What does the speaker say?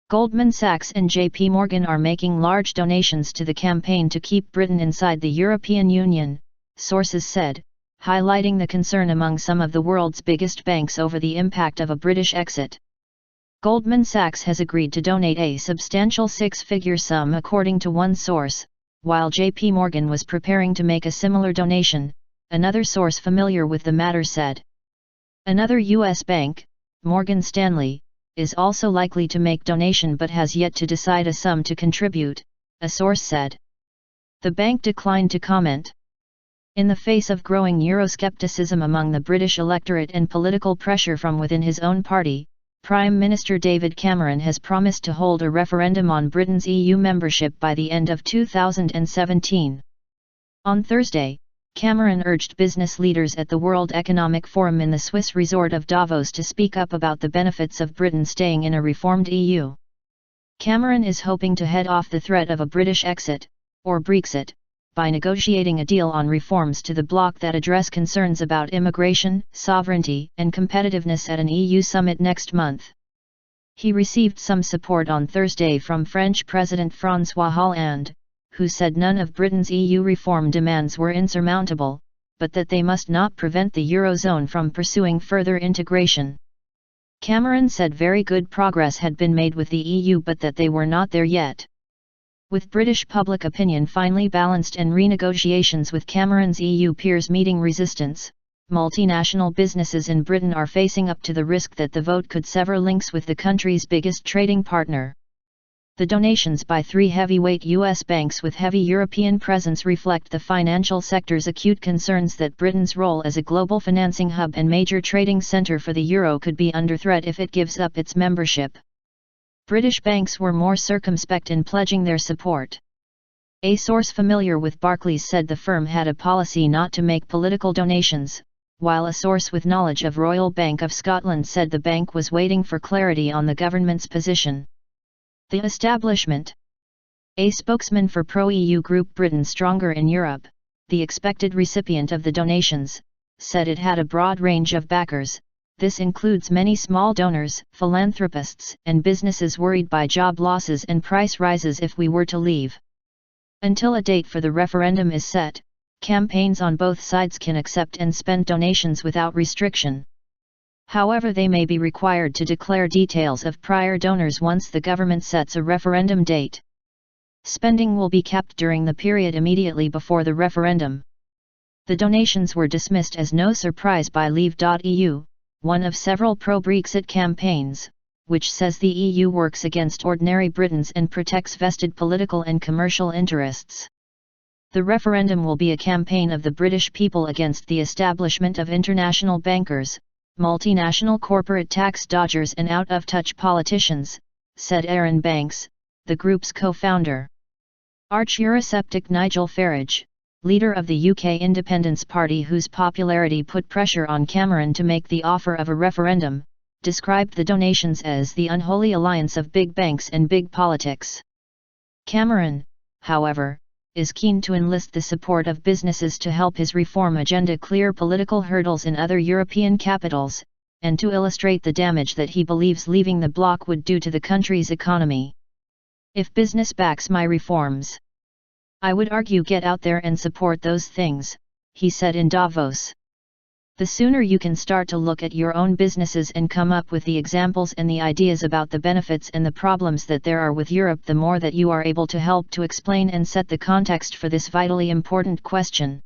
Goldman Sachs and JPMorgan are making large donations to the campaign to keep Britain inside the European Union, sources said, highlighting the concern among some of the world's biggest banks over the impact of a British exit. Goldman Sachs has agreed to donate a substantial six-figure sum according to one source, while JPMorgan was preparing to make a similar donation, another source familiar with the matter said. Another U.S. bank, Morgan Stanley, is also likely to make donation but has yet to decide a sum to contribute, a source said. The bank declined to comment. In the face of growing Euroscepticism among the British electorate and political pressure from within his own party, Prime Minister David Cameron has promised to hold a referendum on Britain's EU membership by the end of 2017. On Thursday, Cameron urged business leaders at the World Economic Forum in the Swiss resort of Davos to speak up about the benefits of Britain staying in a reformed EU. Cameron is hoping to head off the threat of a British exit, or Brexit, by negotiating a deal on reforms to the bloc that address concerns about immigration, sovereignty, and competitiveness at an EU summit next month. He received some support on Thursday from French President Francois Hollande, who said none of Britain's EU reform demands were insurmountable, but that they must not prevent the Eurozone from pursuing further integration. Cameron said very good progress had been made with the EU but that they were not there yet. With British public opinion finely balanced and renegotiations with Cameron's EU peers meeting resistance, multinational businesses in Britain are facing up to the risk that the vote could sever links with the country's biggest trading partner. The donations by three heavyweight US banks with heavy European presence reflect the financial sector's acute concerns that Britain's role as a global financing hub and major trading centre for the euro could be under threat if it gives up its membership. British banks were more circumspect in pledging their support. A source familiar with Barclays said the firm had a policy not to make political donations, while a source with knowledge of Royal Bank of Scotland said the bank was waiting for clarity on the government's position. The establishment. A spokesman for pro-EU group Britain Stronger in Europe, the expected recipient of the donations, said it had a broad range of backers. This includes many small donors, philanthropists, and businesses worried by job losses and price rises if we were to leave. Until a date for the referendum is set, campaigns on both sides can accept and spend donations without restriction. However, they may be required to declare details of prior donors once the government sets a referendum date. Spending will be capped during the period immediately before the referendum. The donations were dismissed as no surprise by Leave.eu, one of several pro-Brexit campaigns, which says the EU works against ordinary Britons and protects vested political and commercial interests. The referendum will be a campaign of the British people against the establishment of international bankers, multinational corporate tax dodgers and out-of-touch politicians, said Aaron Banks, the group's co-founder. Arch-Eurosceptic Nigel Farage, leader of the UK Independence Party whose popularity put pressure on Cameron to make the offer of a referendum, described the donations as the unholy alliance of big banks and big politics. Cameron, however, is keen to enlist the support of businesses to help his reform agenda clear political hurdles in other European capitals, and to illustrate the damage that he believes leaving the bloc would do to the country's economy. If business backs my reforms, I would argue get out there and support those things, he said in Davos. The sooner you can start to look at your own businesses and come up with the examples and the ideas about the benefits and the problems that there are with Europe, the more that you are able to help to explain and set the context for this vitally important question.